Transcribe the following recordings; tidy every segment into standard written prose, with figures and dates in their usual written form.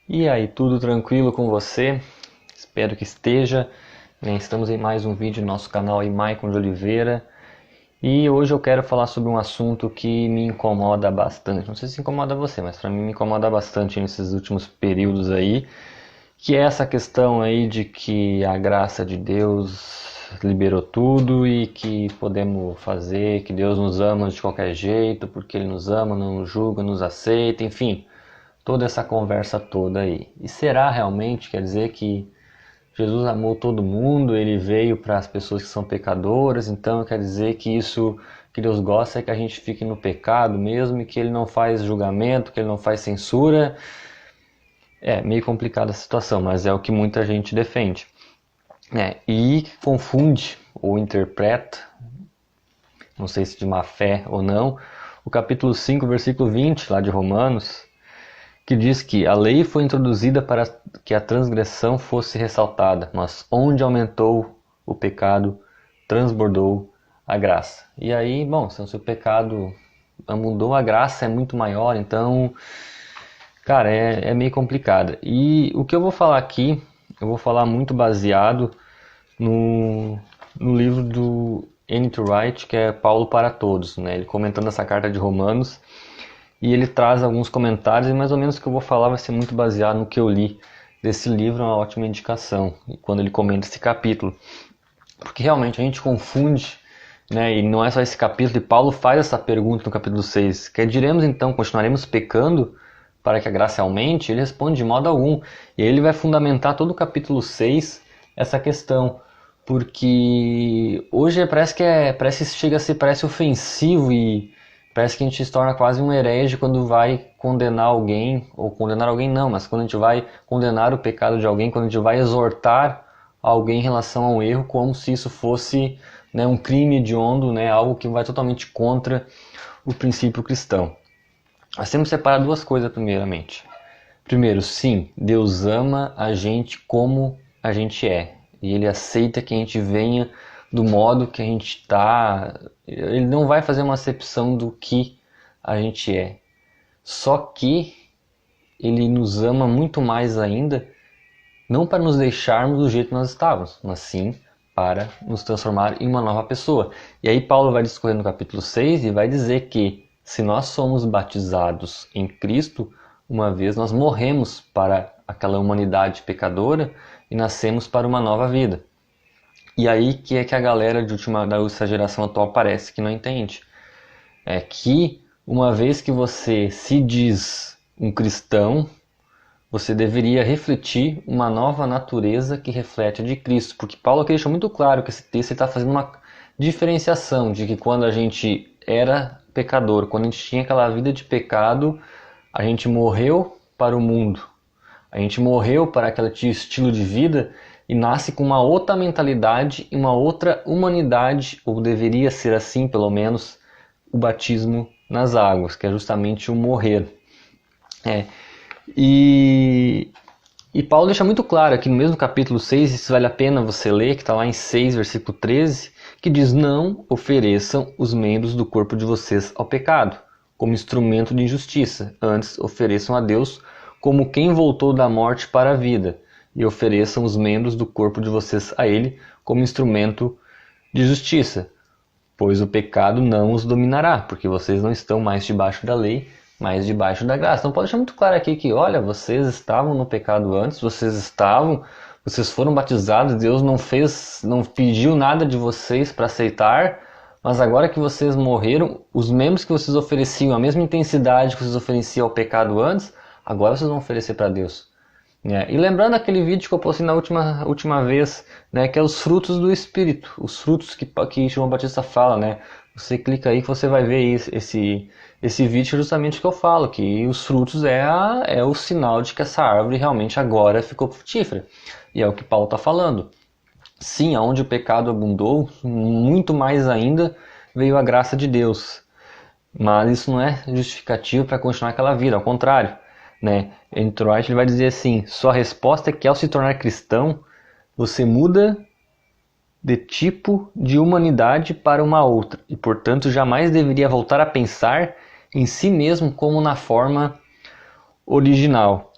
E aí, tudo tranquilo com você? Espero que esteja. Estamos em mais um vídeo no nosso canal aí, Maicon de Oliveira. E hoje eu quero falar sobre um assunto que me incomoda bastante. Não sei se incomoda você, mas para mim me incomoda bastante nesses últimos períodos aí, que é essa questão aí de que a graça de Deus liberou tudo e que podemos fazer, que Deus nos ama de qualquer jeito, porque Ele nos ama, não nos julga, nos aceita, enfim. Toda essa conversa toda aí. E será realmente, quer dizer que Jesus amou todo mundo, ele veio para as pessoas que são pecadoras, então quer dizer que isso que Deus gosta é que a gente fique no pecado mesmo e que ele não faz julgamento, que ele não faz censura. É meio complicada a situação, mas é o que muita gente defende. E confunde ou interpreta, não sei se de má fé ou não, o capítulo 5, versículo 20 lá de Romanos, que diz que a lei foi introduzida para que a transgressão fosse ressaltada, mas onde aumentou o pecado, transbordou a graça. E aí, bom, se o pecado mudou, a graça é muito maior, então, cara, é meio complicado. E o que eu vou falar aqui, eu vou falar muito baseado no livro do N.T. Wright, que é Paulo para Todos, né? Ele comentando essa carta de Romanos, e ele traz alguns comentários, e mais ou menos o que eu vou falar vai ser muito baseado no que eu li desse livro, é uma ótima indicação, quando ele comenta esse capítulo. Porque realmente a gente confunde, né, e não é só esse capítulo, e Paulo faz essa pergunta no capítulo 6, que diremos então, continuaremos pecando para que a graça aumente? Ele responde de modo algum, e aí ele vai fundamentar todo o capítulo 6 essa questão, porque hoje parece chega a ser ofensivo e parece que a gente se torna quase um herege quando vai condenar alguém, ou condenar alguém não, mas quando a gente vai condenar o pecado de alguém, quando a gente vai exortar alguém em relação a um erro, como se isso fosse, né, um crime hediondo, né, algo que vai totalmente contra o princípio cristão. Nós temos que separar duas coisas primeiramente. Primeiro, sim, Deus ama a gente como a gente é. E Ele aceita que a gente venha do modo que a gente está. Ele não vai fazer uma acepção do que a gente é. Só que Ele nos ama muito mais ainda, não para nos deixarmos do jeito que nós estávamos, mas sim para nos transformar em uma nova pessoa. E aí Paulo vai discorrer no capítulo 6 e vai dizer que se nós somos batizados em Cristo, uma vez nós morremos para aquela humanidade pecadora e nascemos para uma nova vida. E aí que é que a galera dessa geração atual parece que não entende. É que uma vez que você se diz um cristão, você deveria refletir uma nova natureza que reflete a de Cristo. Porque Paulo aqui deixa muito claro que esse texto está fazendo uma diferenciação de que quando a gente era pecador, quando a gente tinha aquela vida de pecado, a gente morreu para o mundo. A gente morreu para aquele estilo de vida e nasce com uma outra mentalidade e uma outra humanidade, ou deveria ser assim pelo menos, o batismo nas águas, que é justamente o morrer. E Paulo deixa muito claro aqui no mesmo capítulo 6, isso vale a pena você ler, que está lá em 6, versículo 13, que diz: não ofereçam os membros do corpo de vocês ao pecado, como instrumento de injustiça, antes ofereçam a Deus como quem voltou da morte para a vida, e ofereçam os membros do corpo de vocês a Ele como instrumento de justiça, pois o pecado não os dominará, porque vocês não estão mais debaixo da lei, mas debaixo da graça. Então pode deixar muito claro aqui que, olha, vocês estavam no pecado antes, vocês foram batizados, Deus não pediu nada de vocês para aceitar, mas agora que vocês morreram, os membros que vocês ofereciam, a mesma intensidade que vocês ofereciam ao pecado antes, agora vocês vão oferecer para Deus. E lembrando aquele vídeo que eu postei na última vez, né, que é os frutos do Espírito, os frutos que João Batista fala, né? Você clica aí que você vai ver esse vídeo, justamente que eu falo, que os frutos é o sinal de que essa árvore realmente agora ficou frutífera. E é o que Paulo está falando. Sim, aonde o pecado abundou, muito mais ainda veio a graça de Deus. Mas isso não é justificativo para continuar aquela vida, ao contrário. Né? N.T. Wright ele vai dizer assim: sua resposta é que ao se tornar cristão, você muda de tipo de humanidade para uma outra, e portanto jamais deveria voltar a pensar em si mesmo como na forma original.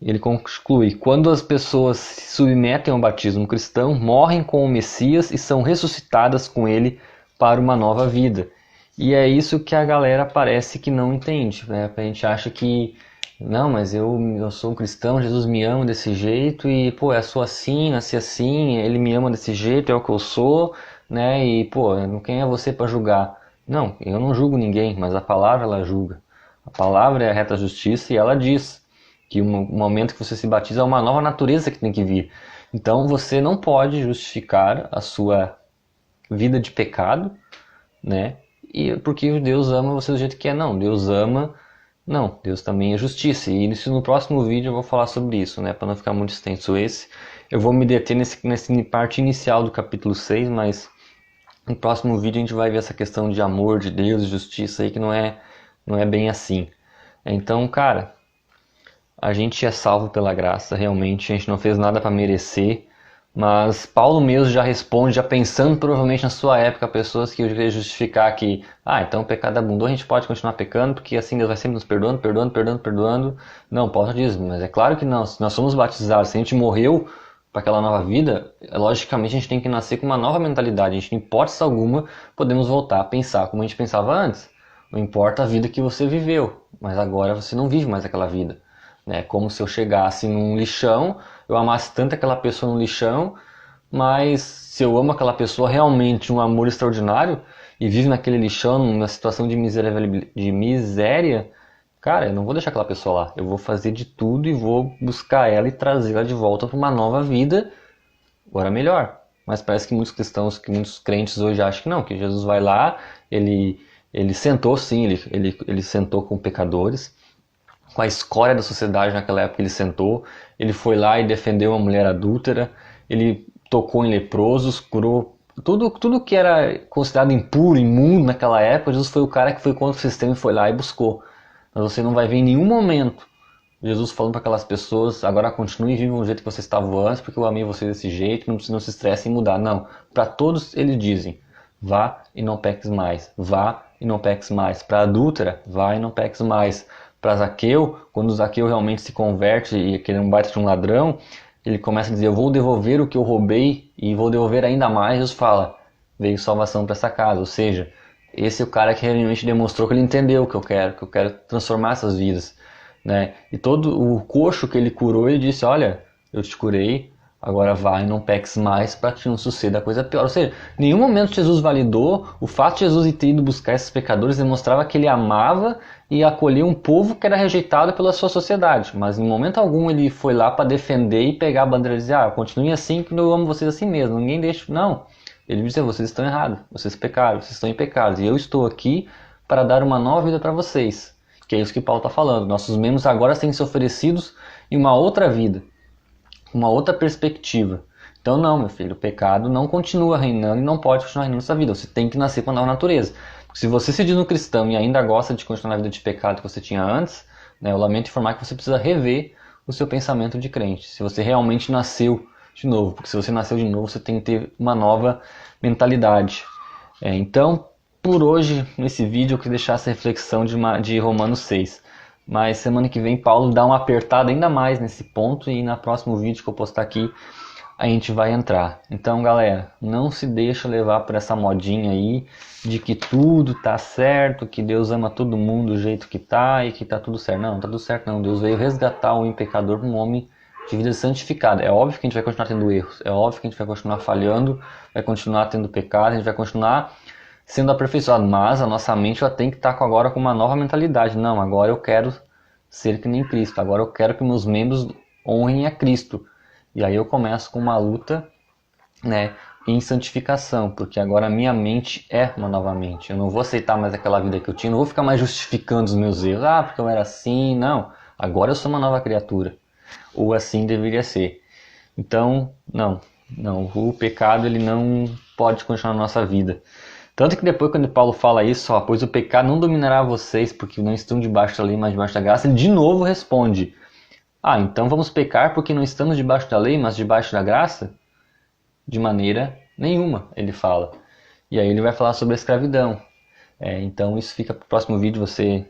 Ele conclui: quando as pessoas se submetem ao batismo cristão, morrem com o Messias e são ressuscitadas com ele para uma nova vida. E é isso que a galera parece que não entende, né? A gente acha que, não, mas eu sou um cristão, Jesus me ama desse jeito e, pô, eu sou assim, nasci assim, ele me ama desse jeito, é o que eu sou, né? E, pô, quem é você para julgar? Não, eu não julgo ninguém, mas a palavra ela julga. A palavra é a reta justiça e ela diz que o momento que você se batiza é uma nova natureza que tem que vir. Então você não pode justificar a sua vida de pecado, né? E porque Deus ama você do jeito que é. Não, Deus ama. Não, Deus também é justiça. E isso no próximo vídeo eu vou falar sobre isso, né? Para não ficar muito extenso esse. Eu vou me deter nessa parte inicial do capítulo 6, mas no próximo vídeo a gente vai ver essa questão de amor de Deus e justiça aí que não é bem assim. Então, cara, a gente é salvo pela graça, realmente, a gente não fez nada para merecer, mas Paulo mesmo já responde, já pensando provavelmente na sua época, pessoas que iam justificar que, então o pecado abundou, a gente pode continuar pecando, porque assim Deus vai sempre nos perdoando, perdoando, perdoando, perdoando. Não, Paulo diz, mas é claro que não, se nós somos batizados, se a gente morreu para aquela nova vida, logicamente a gente tem que nascer com uma nova mentalidade, a gente, em hipótese alguma, podemos voltar a pensar como a gente pensava antes. Não importa a vida que você viveu, mas agora você não vive mais aquela vida. É como se eu chegasse num lixão, eu amasse tanto aquela pessoa no lixão, mas se eu amo aquela pessoa realmente um amor extraordinário e vive naquele lixão, numa situação de miséria, cara, eu não vou deixar aquela pessoa lá. Eu vou fazer de tudo e vou buscar ela e trazê-la de volta para uma nova vida, agora melhor. Mas parece que muitos cristãos, que muitos crentes hoje acham que não, que Jesus vai lá, ele sentou sim, ele sentou com pecadores, com a escória da sociedade naquela época ele sentou, ele foi lá e defendeu uma mulher adúltera, ele tocou em leprosos, curou tudo que era considerado impuro, imundo naquela época. Jesus foi o cara que foi contra o sistema e foi lá e buscou. Mas você não vai ver em nenhum momento Jesus falando para aquelas pessoas: agora continue e vivam do jeito que vocês estavam antes, porque eu amei vocês desse jeito, não se estressem em mudar. Não, para todos eles dizem: vá e não peques mais, vá e não peques mais. Para a adúltera, vá e não peques mais. Para Zaqueu, quando Zaqueu realmente se converte e aquele um baita de um ladrão, ele começa a dizer: eu vou devolver o que eu roubei e vou devolver ainda mais. Jesus fala: veio salvação para essa casa. Ou seja, esse é o cara que realmente demonstrou que ele entendeu o que eu quero transformar essas vidas, né? E todo o coxo que ele curou, ele disse: olha, eu te curei, agora vai e não peques mais para que não suceda coisa pior. Ou seja, em nenhum momento Jesus validou o fato de Jesus ter ido buscar esses pecadores, demonstrava que ele amava e acolher um povo que era rejeitado pela sua sociedade. Mas em momento algum ele foi lá para defender e pegar a bandeira e dizer: continuem assim que eu amo vocês assim mesmo, ninguém deixa. Não, ele disse: vocês estão errados, vocês pecaram, vocês estão em pecado e eu estou aqui para dar uma nova vida para vocês. Que é isso que Paulo está falando. Nossos membros agora têm se oferecidos em uma outra vida, uma outra perspectiva. Então não, meu filho, o pecado não continua reinando e não pode continuar reinando nessa vida. Você tem que nascer com a nova natureza. Porque se você se diz um cristão e ainda gosta de continuar na vida de pecado que você tinha antes, né, eu lamento informar que você precisa rever o seu pensamento de crente. Se você realmente nasceu de novo. Porque se você nasceu de novo, você tem que ter uma nova mentalidade. Então, por hoje, nesse vídeo, eu queria deixar essa reflexão de Romanos 6. Mas semana que vem Paulo dá uma apertada ainda mais nesse ponto e no próximo vídeo que eu postar aqui a gente vai entrar. Então, galera, não se deixa levar por essa modinha aí de que tudo tá certo, que Deus ama todo mundo do jeito que tá e que tá tudo certo. Não, tá tudo certo não. Deus veio resgatar o pecador para um homem de vida santificada. É óbvio que a gente vai continuar tendo erros, é óbvio que a gente vai continuar falhando, vai continuar tendo pecado, a gente vai continuar sendo aperfeiçoado, mas a nossa mente ela tem que estar agora com uma nova mentalidade. Não, agora eu quero ser que nem Cristo, agora eu quero que meus membros honrem a Cristo. E aí eu começo com uma luta, né, em santificação, porque agora a minha mente é uma nova mente. Eu não vou aceitar mais aquela vida que eu tinha, não vou ficar mais justificando os meus erros. Porque eu era assim, não. Agora eu sou uma nova criatura. Ou assim deveria ser. Então, não, o pecado ele não pode continuar na nossa vida. Tanto que depois, quando Paulo fala isso, pois o pecado não dominará vocês, porque não estão debaixo da lei, mas debaixo da graça, ele de novo responde: então vamos pecar porque não estamos debaixo da lei, mas debaixo da graça? De maneira nenhuma, ele fala. E aí ele vai falar sobre a escravidão. Então isso fica para o próximo vídeo, você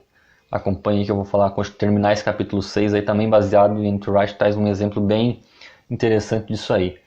acompanhe que eu vou falar quando terminar esse capítulo 6 aí, também baseado em N.T. Wright, traz um exemplo bem interessante disso aí.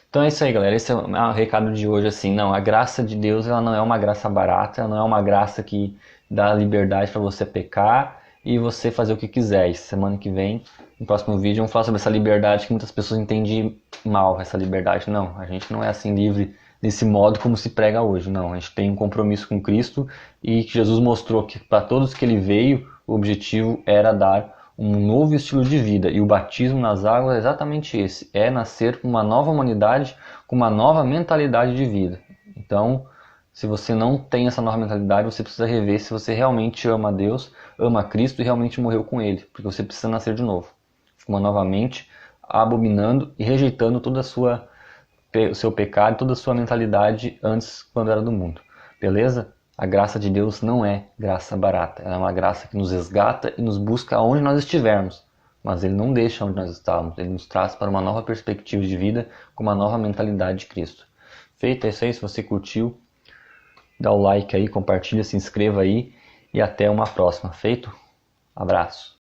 Então é isso aí, galera. Esse é o recado de hoje, assim. Não, a graça de Deus, ela não é uma graça barata, ela não é uma graça que dá liberdade para você pecar e você fazer o que quiser. E semana que vem, no próximo vídeo, vamos falar sobre essa liberdade que muitas pessoas entendem mal, essa liberdade. Não, a gente não é assim livre desse modo como se prega hoje. Não, a gente tem um compromisso com Cristo e que Jesus mostrou que para todos que ele veio, o objetivo era dar um novo estilo de vida, e o batismo nas águas é exatamente esse, é nascer com uma nova humanidade, com uma nova mentalidade de vida. Então, se você não tem essa nova mentalidade, você precisa rever se você realmente ama a Deus, ama a Cristo e realmente morreu com Ele, porque você precisa nascer de novo, com uma nova mente, abominando e rejeitando toda o seu pecado, toda a sua mentalidade antes, quando era do mundo. Beleza? A graça de Deus não é graça barata. Ela é uma graça que nos resgata e nos busca onde nós estivermos. Mas Ele não deixa onde nós estamos. Ele nos traz para uma nova perspectiva de vida, com uma nova mentalidade de Cristo. Feito é isso aí. Se você curtiu, dá o like aí, compartilha, se inscreva aí. E até uma próxima. Feito? Abraço.